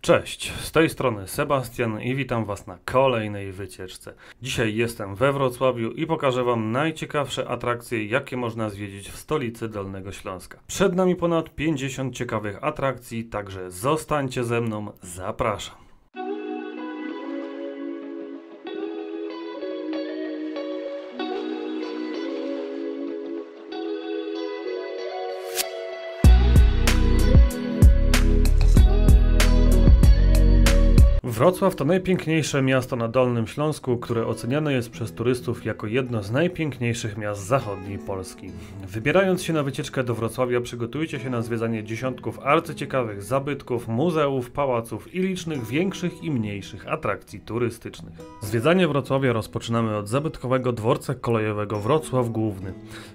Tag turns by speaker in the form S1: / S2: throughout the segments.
S1: Cześć, z tej strony Sebastian i witam Was na kolejnej wycieczce. Dzisiaj jestem we Wrocławiu i pokażę Wam najciekawsze atrakcje, jakie można zwiedzić w stolicy Dolnego Śląska. Przed nami ponad 50 ciekawych atrakcji, także zostańcie ze mną, zapraszam. Wrocław to najpiękniejsze miasto na Dolnym Śląsku, które oceniane jest przez turystów jako jedno z najpiękniejszych miast zachodniej Polski. Wybierając się na wycieczkę do Wrocławia, przygotujcie się na zwiedzanie dziesiątków arcyciekawych zabytków, muzeów, pałaców i licznych większych i mniejszych atrakcji turystycznych. Zwiedzanie Wrocławia rozpoczynamy od zabytkowego dworca kolejowego Wrocław Główny.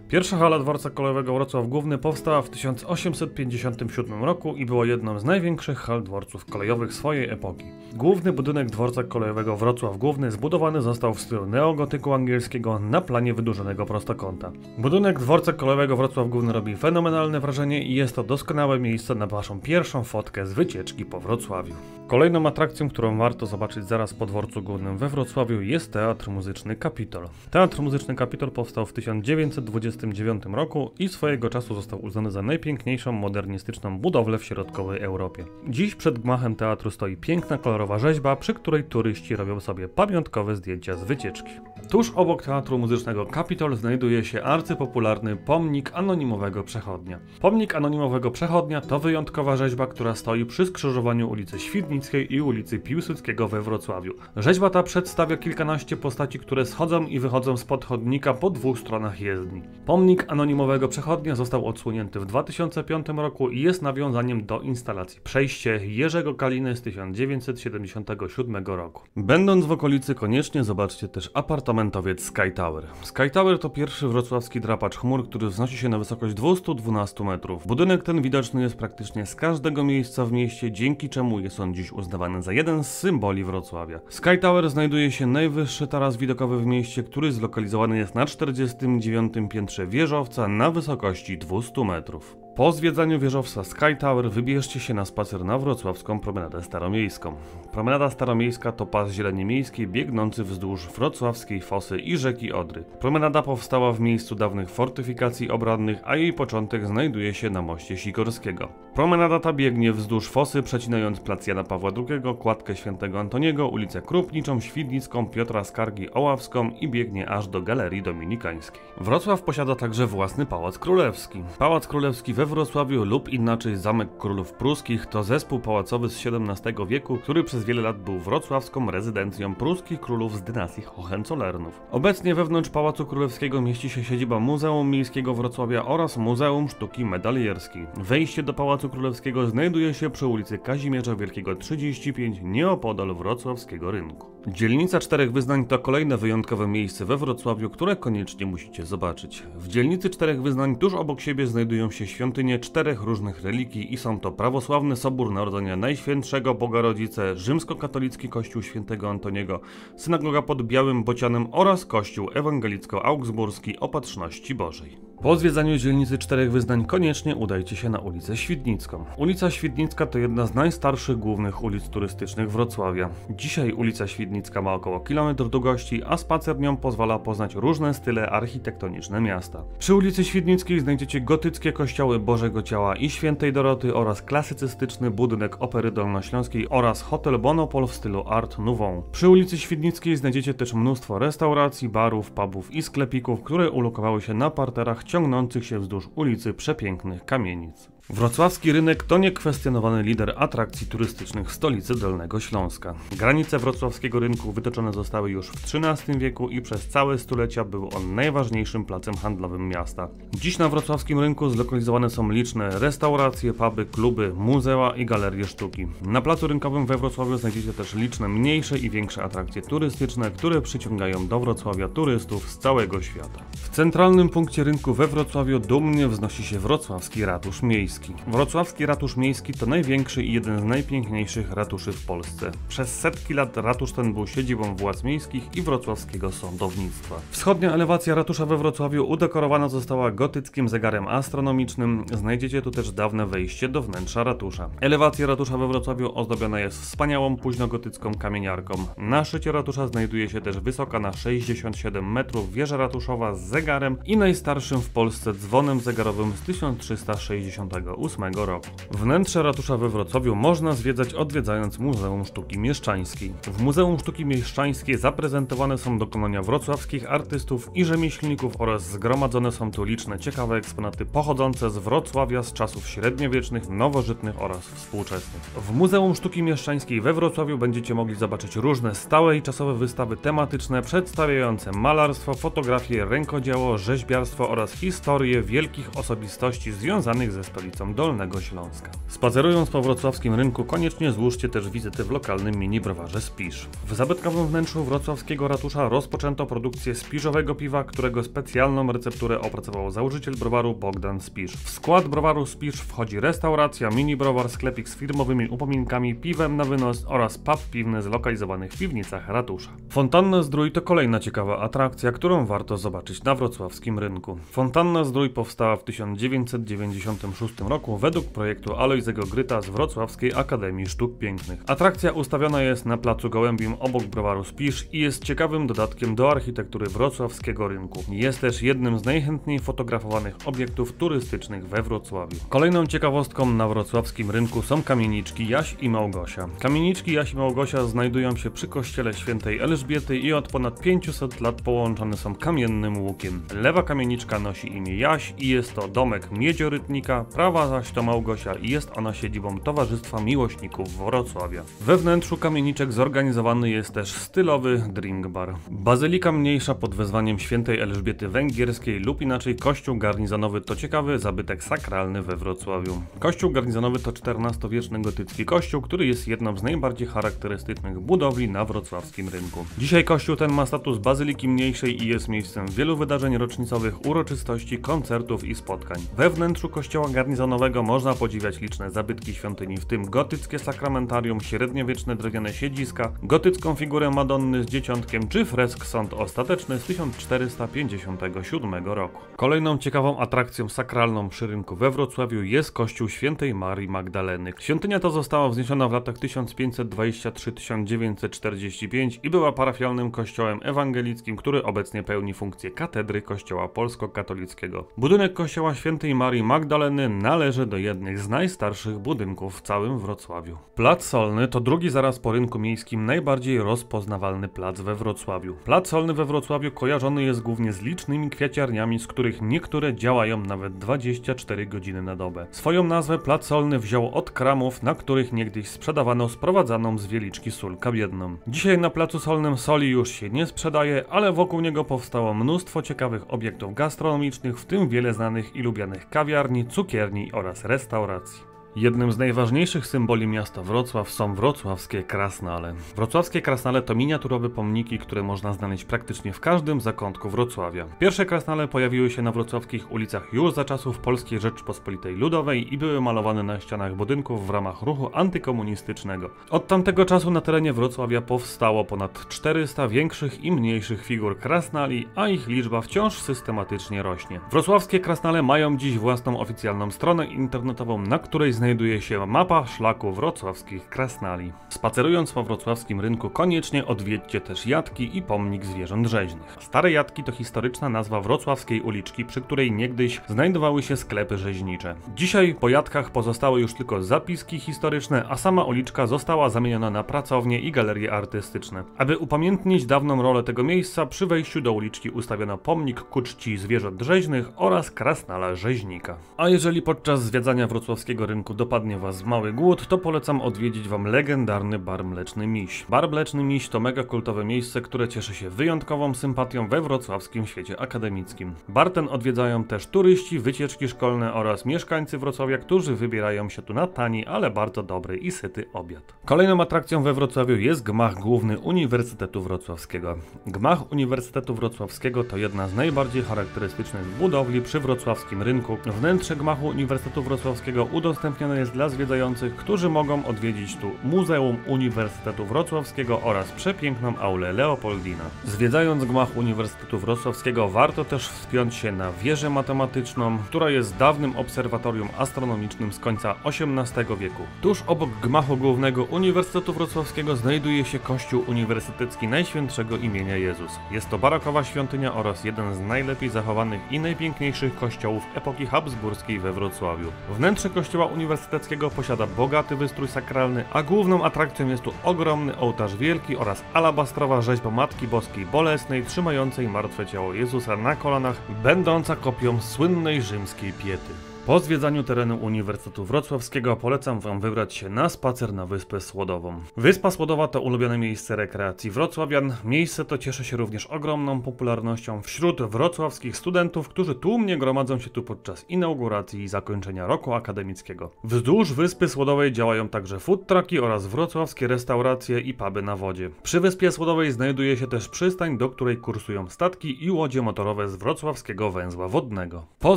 S1: Pierwsza hala dworca kolejowego Wrocław Główny powstała w 1857 roku i była jedną z największych hal dworców kolejowych swojej epoki. Główny budynek dworca kolejowego Wrocław Główny zbudowany został w stylu neogotyku angielskiego na planie wydłużonego prostokąta. Budynek dworca kolejowego Wrocław Główny robi fenomenalne wrażenie i jest to doskonałe miejsce na Waszą pierwszą fotkę z wycieczki po Wrocławiu. Kolejną atrakcją, którą warto zobaczyć zaraz po dworcu głównym we Wrocławiu, jest Teatr Muzyczny Kapitol. Teatr Muzyczny Kapitol powstał w 1929 roku i swojego czasu został uznany za najpiękniejszą modernistyczną budowlę w środkowej Europie. Dziś przed gmachem teatru stoi piękna, kolorowa rzeźba, przy której turyści robią sobie pamiątkowe zdjęcia z wycieczki. Tuż obok Teatru Muzycznego Kapitol znajduje się arcypopularny pomnik anonimowego przechodnia. Pomnik anonimowego przechodnia to wyjątkowa rzeźba, która stoi przy skrzyżowaniu ulicy Świdnickiej i ulicy Piłsudskiego we Wrocławiu. Rzeźba ta przedstawia kilkanaście postaci, które schodzą i wychodzą spod chodnika po dwóch stronach jezdni. Pomnik anonimowego przechodnia został odsłonięty w 2005 roku i jest nawiązaniem do instalacji Przejście Jerzego Kaliny z 1977 roku. Będąc w okolicy, koniecznie zobaczcie też apartamentowiec Sky Tower. Sky Tower to pierwszy wrocławski drapacz chmur, który wznosi się na wysokość 212 metrów. Budynek ten widoczny jest praktycznie z każdego miejsca w mieście, dzięki czemu jest on dziś uznawany za jeden z symboli Wrocławia. Sky Tower znajduje się najwyższy taras widokowy w mieście, który zlokalizowany jest na 49. piętrze wieżowca na wysokości 200 metrów. Po zwiedzaniu wieżowca Sky Tower wybierzcie się na spacer na wrocławską promenadę staromiejską. Promenada staromiejska to pas zieleni miejskiej biegnący wzdłuż wrocławskiej Fosy i rzeki Odry. Promenada powstała w miejscu dawnych fortyfikacji obronnych, a jej początek znajduje się na moście Sikorskiego. Promenada ta biegnie wzdłuż Fosy, przecinając plac Jana Pawła II, kładkę Świętego Antoniego, ulicę Krupniczą, Świdnicką, Piotra Skargi, Oławską i biegnie aż do Galerii Dominikańskiej. Wrocław posiada także własny Pałac Królewski. Pałac Królewski we Wrocławiu lub inaczej Zamek Królów Pruskich to zespół pałacowy z XVII wieku, który przez wiele lat był wrocławską rezydencją pruskich królów z dynastii Hohenzollernów. Obecnie wewnątrz Pałacu Królewskiego mieści się siedziba Muzeum Miejskiego Wrocławia oraz Muzeum Sztuki Medalierskiej. Wejście do Pałacu Królewskiego znajduje się przy ulicy Kazimierza Wielkiego 35 nieopodal wrocławskiego rynku. Dzielnica Czterech Wyznań to kolejne wyjątkowe miejsce we Wrocławiu, które koniecznie musicie zobaczyć. W dzielnicy Czterech Wyznań tuż obok siebie znajdują się świątynie czterech różnych religii i są to prawosławny Sobór Narodzenia Najświętszego Boga Rodzice, rzymskokatolicki Kościół Świętego Antoniego, synagoga pod Białym Bocianem oraz Kościół ewangelicko-augsburski Opatrzności Bożej. Po zwiedzaniu dzielnicy Czterech Wyznań koniecznie udajcie się na ulicę Świdnicką. Ulica Świdnicka to jedna z najstarszych głównych ulic turystycznych Wrocławia. Dzisiaj ulica Świdnicka ma około kilometr długości, a spacer nią pozwala poznać różne style architektoniczne miasta. Przy ulicy Świdnickiej znajdziecie gotyckie kościoły Bożego Ciała i Świętej Doroty oraz klasycystyczny budynek Opery Dolnośląskiej oraz hotel Bonopol w stylu Art Nouveau. Przy ulicy Świdnickiej znajdziecie też mnóstwo restauracji, barów, pubów i sklepików, które ulokowały się na parterach ciągnących się wzdłuż ulicy Przepięknych Kamienic. Wrocławski rynek to niekwestionowany lider atrakcji turystycznych w stolicy Dolnego Śląska. Granice wrocławskiego rynku wytyczone zostały już w XIII wieku i przez całe stulecia był on najważniejszym placem handlowym miasta. Dziś na wrocławskim rynku zlokalizowane są liczne restauracje, puby, kluby, muzea i galerie sztuki. Na placu rynkowym we Wrocławiu znajdziecie też liczne mniejsze i większe atrakcje turystyczne, które przyciągają do Wrocławia turystów z całego świata. W centralnym punkcie rynku we Wrocławiu dumnie wznosi się wrocławski ratusz miejski. Miejski. Wrocławski Ratusz Miejski to największy i jeden z najpiękniejszych ratuszy w Polsce. Przez setki lat ratusz ten był siedzibą władz miejskich i wrocławskiego sądownictwa. Wschodnia elewacja ratusza we Wrocławiu udekorowana została gotyckim zegarem astronomicznym. Znajdziecie tu też dawne wejście do wnętrza ratusza. Elewacja ratusza we Wrocławiu ozdobiona jest wspaniałą późnogotycką kamieniarką. Na szczycie ratusza znajduje się też wysoka na 67 metrów wieża ratuszowa z zegarem i najstarszym w Polsce dzwonem zegarowym z 1368 roku. Wnętrze ratusza we Wrocławiu można zwiedzać odwiedzając Muzeum Sztuki Mieszczańskiej. W Muzeum Sztuki Mieszczańskiej zaprezentowane są dokonania wrocławskich artystów i rzemieślników oraz zgromadzone są tu liczne ciekawe eksponaty pochodzące z Wrocławia z czasów średniowiecznych, nowożytnych oraz współczesnych. W Muzeum Sztuki Mieszczańskiej we Wrocławiu będziecie mogli zobaczyć różne stałe i czasowe wystawy tematyczne przedstawiające malarstwo, fotografię, rękodzieło, rzeźbiarstwo oraz historię wielkich osobistości związanych ze stolicą Dolnego Śląska. Spacerując po wrocławskim rynku koniecznie złóżcie też wizytę w lokalnym mini browarze Spisz. W zabytkowym wnętrzu wrocławskiego ratusza rozpoczęto produkcję spiżowego piwa, którego specjalną recepturę opracował założyciel browaru Bogdan Spisz. W skład browaru Spisz wchodzi restauracja, mini browar, sklepik z firmowymi upominkami, piwem na wynos oraz pub piwny zlokalizowany w piwnicach ratusza. Fontanna Zdrój to kolejna ciekawa atrakcja, którą warto zobaczyć na wrocławskim rynku. Fontanna Zdrój powstała w 1996 roku według projektu Alojzego Gryta z Wrocławskiej Akademii Sztuk Pięknych. Atrakcja ustawiona jest na placu Gołębim obok browaru Spisz i jest ciekawym dodatkiem do architektury wrocławskiego rynku. Jest też jednym z najchętniej fotografowanych obiektów turystycznych we Wrocławiu. Kolejną ciekawostką na wrocławskim rynku są kamieniczki Jaś i Małgosia. Kamieniczki Jaś i Małgosia znajdują się przy kościele świętej Elżbiety i od ponad 500 lat połączone są kamiennym łukiem. Lewa kamieniczka nosi imię Jaś i jest to domek miedziorytnika, prawa zaś to Małgosia i jest ona siedzibą Towarzystwa Miłośników Wrocławia. We wnętrzu kamieniczek zorganizowany jest też stylowy drink bar. Bazylika mniejsza pod wezwaniem świętej Elżbiety Węgierskiej lub inaczej kościół garnizonowy to ciekawy zabytek sakralny we Wrocławiu. Kościół garnizonowy to XIV-wieczny gotycki kościół, który jest jedną z najbardziej charakterystycznych budowli na wrocławskim rynku. Dzisiaj kościół ten ma status bazyliki mniejszej i jest miejscem wielu wydarzeń rocznicowych, uroczystości, koncertów i spotkań. We wnętrzu kościoła garnizonowego można podziwiać liczne zabytki świątyni, w tym gotyckie sakramentarium, średniowieczne drewniane siedziska, gotycką figurę Madonny z Dzieciątkiem czy fresk Sąd Ostateczny z 1457 roku. Kolejną ciekawą atrakcją sakralną przy rynku we Wrocławiu jest kościół świętej Marii Magdaleny. Świątynia ta została wzniesiona w latach 1523-1945 i była parafialnym kościołem ewangelickim, który obecnie pełni funkcję katedry kościoła polsko-katolickiego. Budynek kościoła świętej Marii Magdaleny należy do jednych z najstarszych budynków w całym Wrocławiu. Plac Solny to drugi zaraz po rynku miejskim najbardziej rozpoznawalny plac we Wrocławiu. Plac Solny we Wrocławiu kojarzony jest głównie z licznymi kwiaciarniami, z których niektóre działają nawet 24 godziny na dobę. Swoją nazwę Plac Solny wziął od kramów, na których niegdyś sprzedawano sprowadzaną z Wieliczki sól kabiedną. Dzisiaj na Placu Solnym soli już się nie sprzedaje, ale wokół niego powstało mnóstwo ciekawych obiektów gastronomicznych, w tym wiele znanych i lubianych kawiarni, cukierni oraz restauracji. Jednym z najważniejszych symboli miasta Wrocław są wrocławskie krasnale. Wrocławskie krasnale to miniaturowe pomniki, które można znaleźć praktycznie w każdym zakątku Wrocławia. Pierwsze krasnale pojawiły się na wrocławskich ulicach już za czasów Polskiej Rzeczypospolitej Ludowej i były malowane na ścianach budynków w ramach ruchu antykomunistycznego. Od tamtego czasu na terenie Wrocławia powstało ponad 400 większych i mniejszych figur krasnali, a ich liczba wciąż systematycznie rośnie. Wrocławskie krasnale mają dziś własną oficjalną stronę internetową, na której znajduje się mapa szlaku wrocławskich krasnali. Spacerując po wrocławskim rynku koniecznie odwiedźcie też Jatki i pomnik zwierząt rzeźnych. Stare Jatki to historyczna nazwa wrocławskiej uliczki, przy której niegdyś znajdowały się sklepy rzeźnicze. Dzisiaj po Jatkach pozostały już tylko zapiski historyczne, a sama uliczka została zamieniona na pracownie i galerie artystyczne. Aby upamiętnić dawną rolę tego miejsca, przy wejściu do uliczki ustawiono pomnik ku czci zwierząt rzeźnych oraz krasnala rzeźnika. A jeżeli podczas zwiedzania wrocławskiego rynku dopadnie was mały głód, to polecam odwiedzić wam legendarny bar Mleczny Miś. Bar Mleczny Miś to mega kultowe miejsce, które cieszy się wyjątkową sympatią we wrocławskim świecie akademickim. Bar ten odwiedzają też turyści, wycieczki szkolne oraz mieszkańcy Wrocławia, którzy wybierają się tu na tani, ale bardzo dobry i syty obiad. Kolejną atrakcją we Wrocławiu jest gmach główny Uniwersytetu Wrocławskiego. Gmach Uniwersytetu Wrocławskiego to jedna z najbardziej charakterystycznych budowli przy wrocławskim rynku. Wnętrze gmachu Uniwersytetu Wrocławskiego udostępnione jest dla zwiedzających, którzy mogą odwiedzić tu Muzeum Uniwersytetu Wrocławskiego oraz przepiękną aulę Leopoldina. Zwiedzając gmach Uniwersytetu Wrocławskiego warto też wspiąć się na wieżę matematyczną, która jest dawnym obserwatorium astronomicznym z końca XVIII wieku. Tuż obok gmachu głównego Uniwersytetu Wrocławskiego znajduje się Kościół Uniwersytecki Najświętszego Imienia Jezus. Jest to barokowa świątynia oraz jeden z najlepiej zachowanych i najpiękniejszych kościołów epoki habsburskiej we Wrocławiu. Wnętrze kościoła uniwersyteckiego posiada bogaty wystrój sakralny, a główną atrakcją jest tu ogromny ołtarz wielki oraz alabastrowa rzeźba Matki Boskiej Bolesnej trzymającej martwe ciało Jezusa na kolanach, będąca kopią słynnej rzymskiej Piety. Po zwiedzaniu terenu Uniwersytetu Wrocławskiego polecam wam wybrać się na spacer na Wyspę Słodową. Wyspa Słodowa to ulubione miejsce rekreacji wrocławian. Miejsce to cieszy się również ogromną popularnością wśród wrocławskich studentów, którzy tłumnie gromadzą się tu podczas inauguracji i zakończenia roku akademickiego. Wzdłuż Wyspy Słodowej działają także food trucki oraz wrocławskie restauracje i puby na wodzie. Przy Wyspie Słodowej znajduje się też przystań, do której kursują statki i łodzie motorowe z wrocławskiego węzła wodnego. Po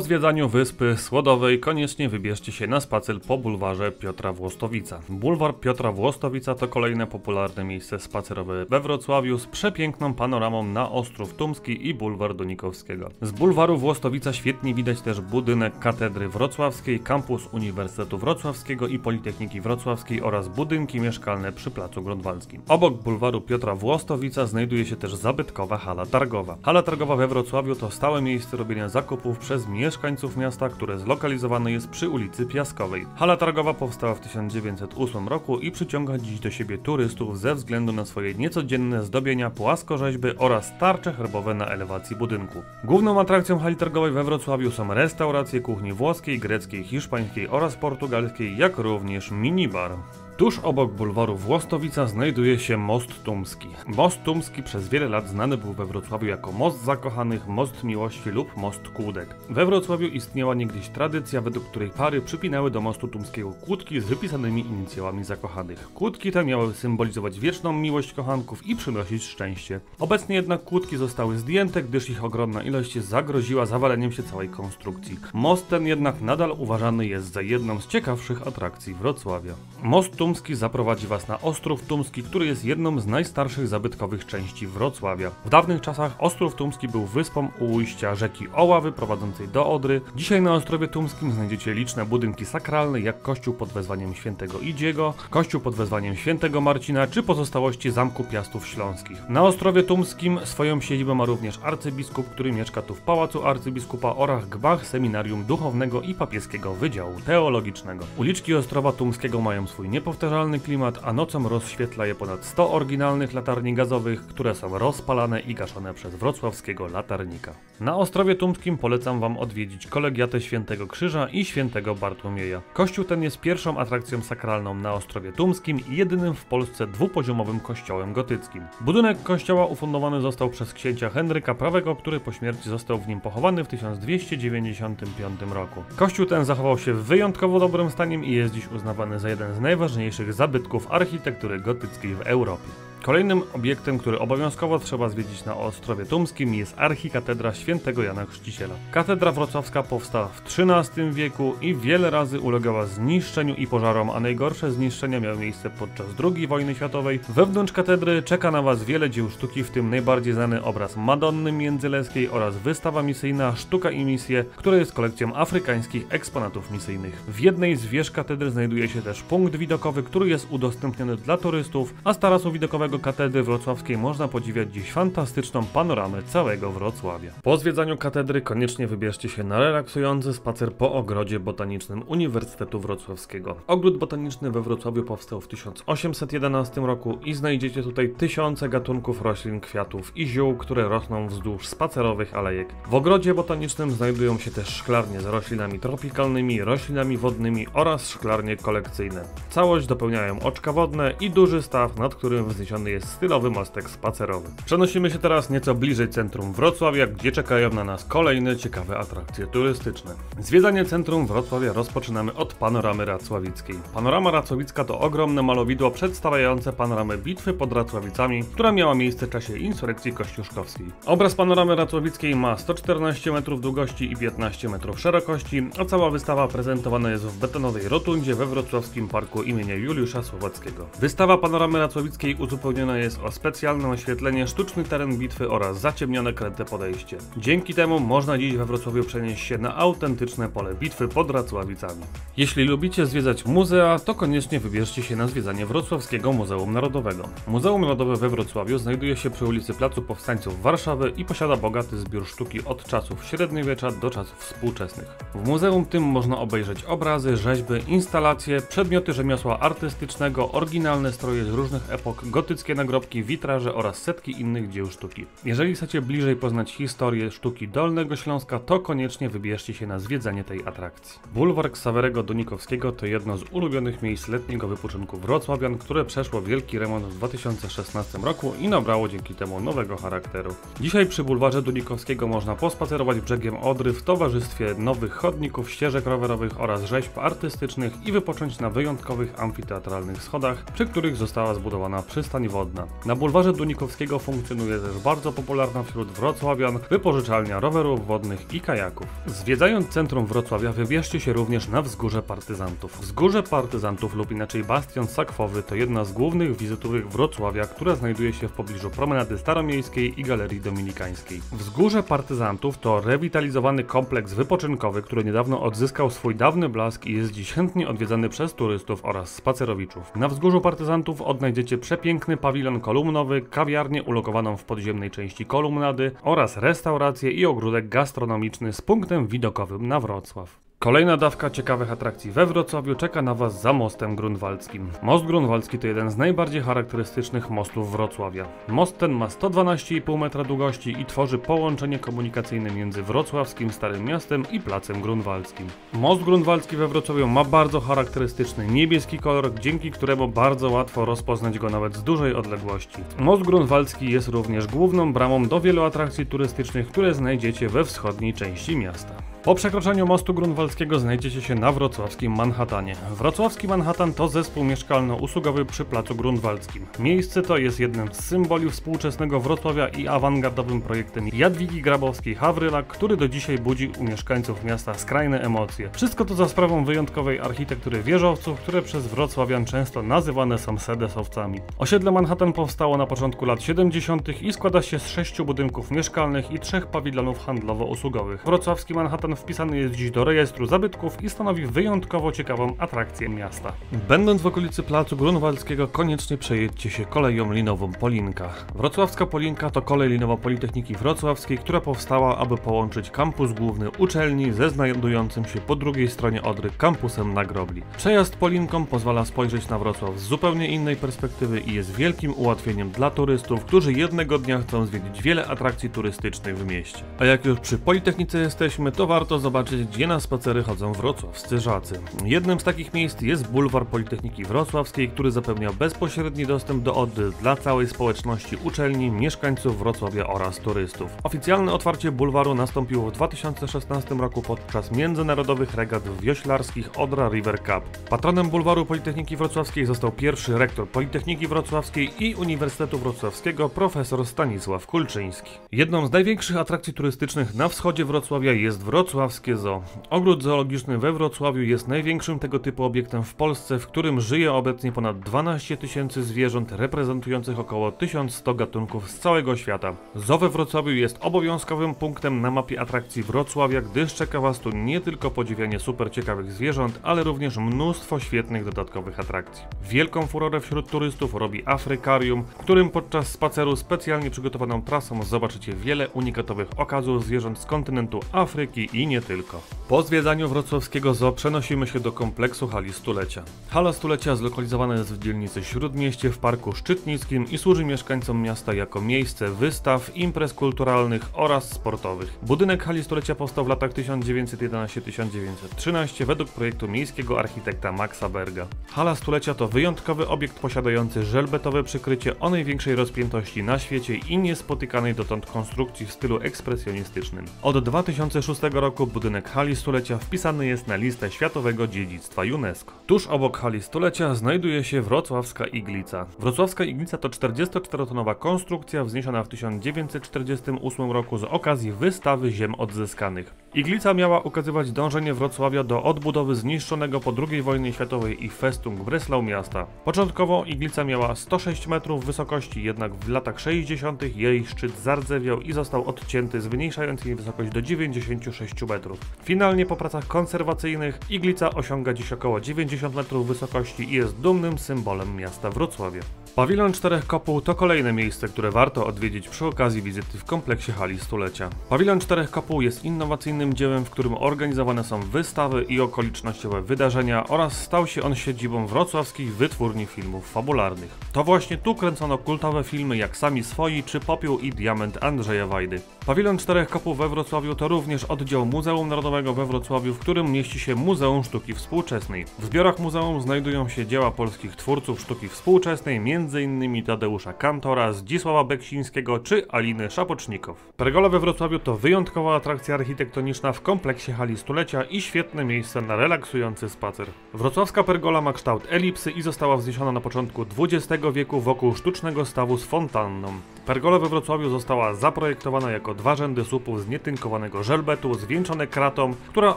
S1: zwiedzaniu Wyspy Słodowej koniecznie wybierzcie się na spacer po bulwarze Piotra Włostowica. Bulwar Piotra Włostowica to kolejne popularne miejsce spacerowe we Wrocławiu z przepiękną panoramą na Ostrów Tumski i bulwar Donikowskiego. Z bulwaru Włostowica świetnie widać też budynek Katedry Wrocławskiej, kampus Uniwersytetu Wrocławskiego i Politechniki Wrocławskiej oraz budynki mieszkalne przy Placu Grunwaldzkim. Obok bulwaru Piotra Włostowica znajduje się też zabytkowa hala targowa. Hala targowa we Wrocławiu to stałe miejsce robienia zakupów przez mieszkańców miasta, które zlokalizowane jest przy ulicy Piaskowej. Hala targowa powstała w 1908 roku i przyciąga dziś do siebie turystów ze względu na swoje niecodzienne zdobienia, płaskorzeźby oraz tarcze herbowe na elewacji budynku. Główną atrakcją hali targowej we Wrocławiu są restauracje kuchni włoskiej, greckiej, hiszpańskiej oraz portugalskiej, jak również minibar. Tuż obok bulwaru Włostowica znajduje się Most Tumski. Most Tumski przez wiele lat znany był we Wrocławiu jako Most Zakochanych, Most Miłości lub Most Kłódek. We Wrocławiu istniała niegdyś tradycja, według której pary przypinały do mostu tumskiego kłódki z wypisanymi inicjałami zakochanych. Kłódki te miały symbolizować wieczną miłość kochanków i przynosić szczęście. Obecnie jednak kłódki zostały zdjęte, gdyż ich ogromna ilość zagroziła zawaleniem się całej konstrukcji. Most ten jednak nadal uważany jest za jedną z ciekawszych atrakcji Wrocławia. Most Tumski zaprowadzi was na Ostrów Tumski, który jest jedną z najstarszych zabytkowych części Wrocławia. W dawnych czasach Ostrów Tumski był wyspą u ujścia rzeki Oławy prowadzącej do Odry. Dzisiaj na Ostrowie Tumskim znajdziecie liczne budynki sakralne, jak kościół pod wezwaniem świętego Idziego, kościół pod wezwaniem świętego Marcina, czy pozostałości Zamku Piastów Śląskich. Na Ostrowie Tumskim swoją siedzibę ma również arcybiskup, który mieszka tu w Pałacu Arcybiskupa oraz gmach Seminarium Duchownego i Papieskiego Wydziału Teologicznego. Uliczki Ostrowa Tumskiego mają swój niepowtarzalny klimat, a nocą rozświetla je ponad 100 oryginalnych latarni gazowych, które są rozpalane i gaszone przez wrocławskiego latarnika. Na Ostrowie Tumskim polecam wam odwiedzić kolegiatę Świętego Krzyża i Świętego Bartłomieja. Kościół ten jest pierwszą atrakcją sakralną na Ostrowie Tumskim i jedynym w Polsce dwupoziomowym kościołem gotyckim. Budynek kościoła ufundowany został przez księcia Henryka Prawego, który po śmierci został w nim pochowany w 1295 roku. Kościół ten zachował się w wyjątkowo dobrym stanie i jest dziś uznawany za jeden z najważniejszych zabytków architektury gotyckiej w Europie. Kolejnym obiektem, który obowiązkowo trzeba zwiedzić na Ostrowie Tumskim, jest archikatedra Świętego Jana Chrzciciela. Katedra wrocławska powstała w XIII wieku i wiele razy ulegała zniszczeniu i pożarom, a najgorsze zniszczenia miały miejsce podczas II wojny światowej. Wewnątrz katedry czeka na was wiele dzieł sztuki, w tym najbardziej znany obraz Madonny Międzyleskiej oraz wystawa misyjna Sztuka i Misje, która jest kolekcją afrykańskich eksponatów misyjnych. W jednej z wież katedry znajduje się też punkt widokowy, który jest udostępniony dla turystów, a z tarasu widokowego samego katedry wrocławskiej można podziwiać dziś fantastyczną panoramę całego Wrocławia. Po zwiedzaniu katedry koniecznie wybierzcie się na relaksujący spacer po ogrodzie botanicznym Uniwersytetu Wrocławskiego. Ogród botaniczny we Wrocławiu powstał w 1811 roku i znajdziecie tutaj tysiące gatunków roślin, kwiatów i ziół, które rosną wzdłuż spacerowych alejek. W ogrodzie botanicznym znajdują się też szklarnie z roślinami tropikalnymi, roślinami wodnymi oraz szklarnie kolekcyjne. Całość dopełniają oczka wodne i duży staw, nad którym wzniesiony jest stylowy mostek spacerowy. Przenosimy się teraz nieco bliżej centrum Wrocławia, gdzie czekają na nas kolejne ciekawe atrakcje turystyczne. Zwiedzanie centrum Wrocławia rozpoczynamy od panoramy racławickiej. Panorama racławicka to ogromne malowidło przedstawiające panoramę bitwy pod Racławicami, która miała miejsce w czasie insurekcji kościuszkowskiej. Obraz panoramy racławickiej ma 114 metrów długości i 15 metrów szerokości, a cała wystawa prezentowana jest w betonowej rotundzie we wrocławskim parku imienia Juliusza Słowackiego. Wystawa panoramy racławickiej uzupełniona jest o specjalne oświetlenie, sztuczny teren bitwy oraz zaciemnione kręte podejście. Dzięki temu można dziś we Wrocławiu przenieść się na autentyczne pole bitwy pod Racławicami. Jeśli lubicie zwiedzać muzea, to koniecznie wybierzcie się na zwiedzanie Wrocławskiego Muzeum Narodowego. Muzeum Narodowe we Wrocławiu znajduje się przy ulicy Placu Powstańców Warszawy i posiada bogaty zbiór sztuki od czasów średniowiecza do czasów współczesnych. W muzeum tym można obejrzeć obrazy, rzeźby, instalacje, przedmioty rzemiosła artystycznego, oryginalne stroje z różnych epok, gotyckie nagrobki, witraże oraz setki innych dzieł sztuki. Jeżeli chcecie bliżej poznać historię sztuki Dolnego Śląska, to koniecznie wybierzcie się na zwiedzanie tej atrakcji. Bulwar Ksawerego Dunikowskiego to jedno z ulubionych miejsc letniego wypoczynku wrocławian, które przeszło wielki remont w 2016 roku i nabrało dzięki temu nowego charakteru. Dzisiaj przy bulwarze Dunikowskiego można pospacerować brzegiem Odry w towarzystwie nowych chodników, ścieżek rowerowych oraz rzeźb artystycznych i wypocząć na wyjątkowych amfiteatralnych schodach, przy których została zbudowana przystań wodna. Na bulwarze Dunikowskiego funkcjonuje też bardzo popularna wśród wrocławian wypożyczalnia rowerów wodnych i kajaków. Zwiedzając centrum Wrocławia wybierzcie się również na Wzgórze Partyzantów. Wzgórze Partyzantów lub inaczej Bastion Sakwowy to jedna z głównych wizytówek Wrocławia, która znajduje się w pobliżu Promenady Staromiejskiej i Galerii Dominikańskiej. Wzgórze Partyzantów to rewitalizowany kompleks wypoczynkowy, który niedawno odzyskał swój dawny blask i jest dziś chętnie odwiedzany przez turystów oraz spacerowiczów. Na Wzgórzu Partyzantów odnajdziecie przepiękny pawilon kolumnowy, kawiarnię ulokowaną w podziemnej części kolumnady oraz restaurację i ogródek gastronomiczny z punktem widokowym na Wrocław. Kolejna dawka ciekawych atrakcji we Wrocławiu czeka na Was za mostem grunwaldzkim. Most grunwaldzki to jeden z najbardziej charakterystycznych mostów Wrocławia. Most ten ma 112,5 metra długości i tworzy połączenie komunikacyjne między wrocławskim Starym Miastem i Placem Grunwaldzkim. Most grunwaldzki we Wrocławiu ma bardzo charakterystyczny niebieski kolor, dzięki któremu bardzo łatwo rozpoznać go nawet z dużej odległości. Most grunwaldzki jest również główną bramą do wielu atrakcji turystycznych, które znajdziecie we wschodniej części miasta. Po przekroczeniu mostu grunwaldzkiego znajdziecie się na wrocławskim Manhattanie. Wrocławski Manhattan to zespół mieszkalno-usługowy przy Placu Grunwaldzkim. Miejsce to jest jednym z symboli współczesnego Wrocławia i awangardowym projektem Jadwigi Grabowskiej-Hawryla, który do dzisiaj budzi u mieszkańców miasta skrajne emocje. Wszystko to za sprawą wyjątkowej architektury wieżowców, które przez wrocławian często nazywane są sedesowcami. Osiedle Manhattan powstało na początku lat 70. i składa się z 6 budynków mieszkalnych i 3 pawilonów handlowo-usługowych. Wrocławski Manhattan wpisany jest dziś do rejestru zabytków i stanowi wyjątkowo ciekawą atrakcję miasta. Będąc w okolicy Placu Grunwaldzkiego, koniecznie przejedźcie się koleją linową Polinka. Wrocławska Polinka to kolej linowa Politechniki Wrocławskiej, która powstała, aby połączyć kampus główny uczelni ze znajdującym się po drugiej stronie Odry kampusem na Grobli. Przejazd Polinką pozwala spojrzeć na Wrocław z zupełnie innej perspektywy i jest wielkim ułatwieniem dla turystów, którzy jednego dnia chcą zwiedzić wiele atrakcji turystycznych w mieście. A jak już przy Politechnice jesteśmy, to warto zobaczyć, gdzie na spacery chodzą wrocławscy żacy. Jednym z takich miejsc jest bulwar Politechniki Wrocławskiej, który zapewnia bezpośredni dostęp do Odry dla całej społeczności uczelni, mieszkańców Wrocławia oraz turystów. Oficjalne otwarcie bulwaru nastąpiło w 2016 roku podczas międzynarodowych regat wioślarskich Odra River Cup. Patronem bulwaru Politechniki Wrocławskiej został pierwszy rektor Politechniki Wrocławskiej i Uniwersytetu Wrocławskiego profesor Stanisław Kulczyński. Jedną z największych atrakcji turystycznych na wschodzie Wrocławia jest Wrocław Wrocławskie Zoo. Ogród zoologiczny we Wrocławiu jest największym tego typu obiektem w Polsce, w którym żyje obecnie ponad 12 tysięcy zwierząt reprezentujących około 1100 gatunków z całego świata. Zoo we Wrocławiu jest obowiązkowym punktem na mapie atrakcji Wrocławia, gdyż czeka Was tu nie tylko podziwianie super ciekawych zwierząt, ale również mnóstwo świetnych dodatkowych atrakcji. Wielką furorę wśród turystów robi Afrykarium, w którym podczas spaceru specjalnie przygotowaną trasą zobaczycie wiele unikatowych okazów zwierząt z kontynentu Afryki i nie tylko. Po zwiedzaniu wrocławskiego zoo przenosimy się do kompleksu Hali Stulecia. Hala Stulecia zlokalizowana jest w dzielnicy Śródmieście w Parku Szczytnickim i służy mieszkańcom miasta jako miejsce wystaw, imprez kulturalnych oraz sportowych. Budynek Hali Stulecia powstał w latach 1911-1913 według projektu miejskiego architekta Maxa Berga. Hala Stulecia to wyjątkowy obiekt posiadający żelbetowe przykrycie o największej rozpiętości na świecie i niespotykanej dotąd konstrukcji w stylu ekspresjonistycznym. Od 2006 roku budynek Hali Stulecia wpisany jest na listę Światowego Dziedzictwa UNESCO. Tuż obok Hali Stulecia znajduje się Wrocławska Iglica. Wrocławska Iglica to 44-tonowa konstrukcja wzniesiona w 1948 roku z okazji wystawy ziem odzyskanych. Iglica miała ukazywać dążenie Wrocławia do odbudowy zniszczonego po II wojnie światowej i Festung Breslau miasta. Początkowo Iglica miała 106 metrów wysokości, jednak w latach 60. jej szczyt zardzewiał i został odcięty, zmniejszając jej wysokość do 96 metrów. Finalnie po pracach konserwacyjnych Iglica osiąga dziś około 90 metrów wysokości i jest dumnym symbolem miasta Wrocławia. Pawilon Czterech Kopuł to kolejne miejsce, które warto odwiedzić przy okazji wizyty w kompleksie Hali Stulecia. Pawilon Czterech Kopuł jest innowacyjnym dziełem, w którym organizowane są wystawy i okolicznościowe wydarzenia oraz stał się on siedzibą wrocławskich wytwórni filmów fabularnych. To właśnie tu kręcono kultowe filmy jak Sami Swoi czy Popiół i Diament Andrzeja Wajdy. Pawilon Czterech Kopuł we Wrocławiu to również oddział Muzeum Narodowego we Wrocławiu, w którym mieści się Muzeum Sztuki Współczesnej. W zbiorach muzeum znajdują się dzieła polskich twórców sztuki współczesnej, m.in. Tadeusza Kantora, Zdzisława Beksińskiego czy Aliny Szapocznikow. Pergola we Wrocławiu to wyjątkowa atrakcja architektoniczna w kompleksie Hali Stulecia i świetne miejsce na relaksujący spacer. Wrocławska pergola ma kształt elipsy i została wzniesiona na początku XX wieku wokół sztucznego stawu z fontanną. Pergola we Wrocławiu została zaprojektowana jako dwa rzędy słupów z nietynkowanego żelbetu, zwieńczone kratą, która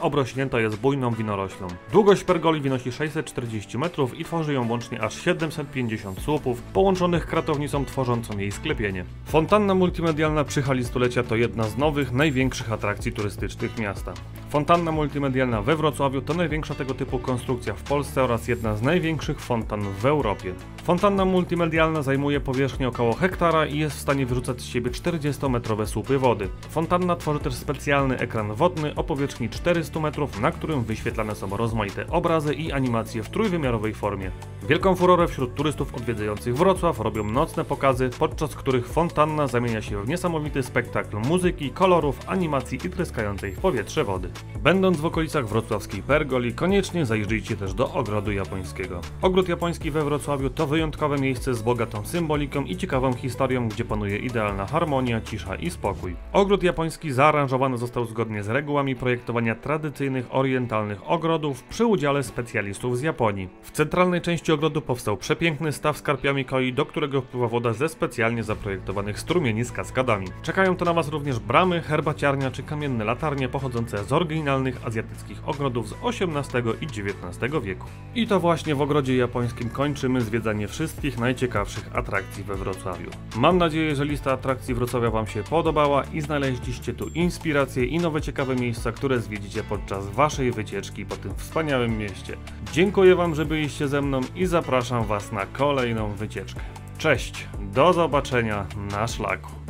S1: obrośnięta jest bujną winoroślą. Długość pergoli wynosi 640 metrów i tworzy ją łącznie aż 750 słupów, połączonych kratownicą tworzącą jej sklepienie. Fontanna multimedialna przy Hali Stulecia to jedna z nowych, największych atrakcji turystycznych miasta. Fontanna multimedialna we Wrocławiu to największa tego typu konstrukcja w Polsce oraz jedna z największych fontan w Europie. Fontanna multimedialna zajmuje powierzchnię około hektara i jest w stanie wyrzucać z siebie 40-metrowe słupy wody. Fontanna tworzy też specjalny ekran wodny o powierzchni 400 metrów, na którym wyświetlane są rozmaite obrazy i animacje w trójwymiarowej formie. Wielką furorę wśród turystów odwiedzających Wrocław robią nocne pokazy, podczas których fontanna zamienia się w niesamowity spektakl muzyki, kolorów, animacji i tryskającej w powietrze wody. Będąc w okolicach wrocławskiej pergoli, koniecznie zajrzyjcie też do Ogrodu Japońskiego. Ogród Japoński we Wrocławiu to wyjątkowe miejsce z bogatą symboliką i ciekawą historią, gdzie panuje idealna harmonia, cisza i spokój. Ogród Japoński zaaranżowany został zgodnie z regułami projektowania tradycyjnych orientalnych ogrodów przy udziale specjalistów z Japonii. W centralnej części ogrodu powstał przepiękny staw z karpiami koi, do którego wpływa woda ze specjalnie zaprojektowanych strumieni z kaskadami. Czekają tu na Was również bramy, herbaciarnia czy kamienne latarnie pochodzące z oryginalnych azjatyckich ogrodów z XVIII i XIX wieku. I to właśnie w Ogrodzie Japońskim kończymy zwiedzanie wszystkich najciekawszych atrakcji we Wrocławiu. Mam nadzieję, że lista atrakcji Wrocławia Wam się podobała i znaleźliście tu inspiracje i nowe ciekawe miejsca, które zwiedzicie podczas Waszej wycieczki po tym wspaniałym mieście. Dziękuję Wam, że byliście ze mną i zapraszam Was na kolejną wycieczkę. Cześć, do zobaczenia na szlaku.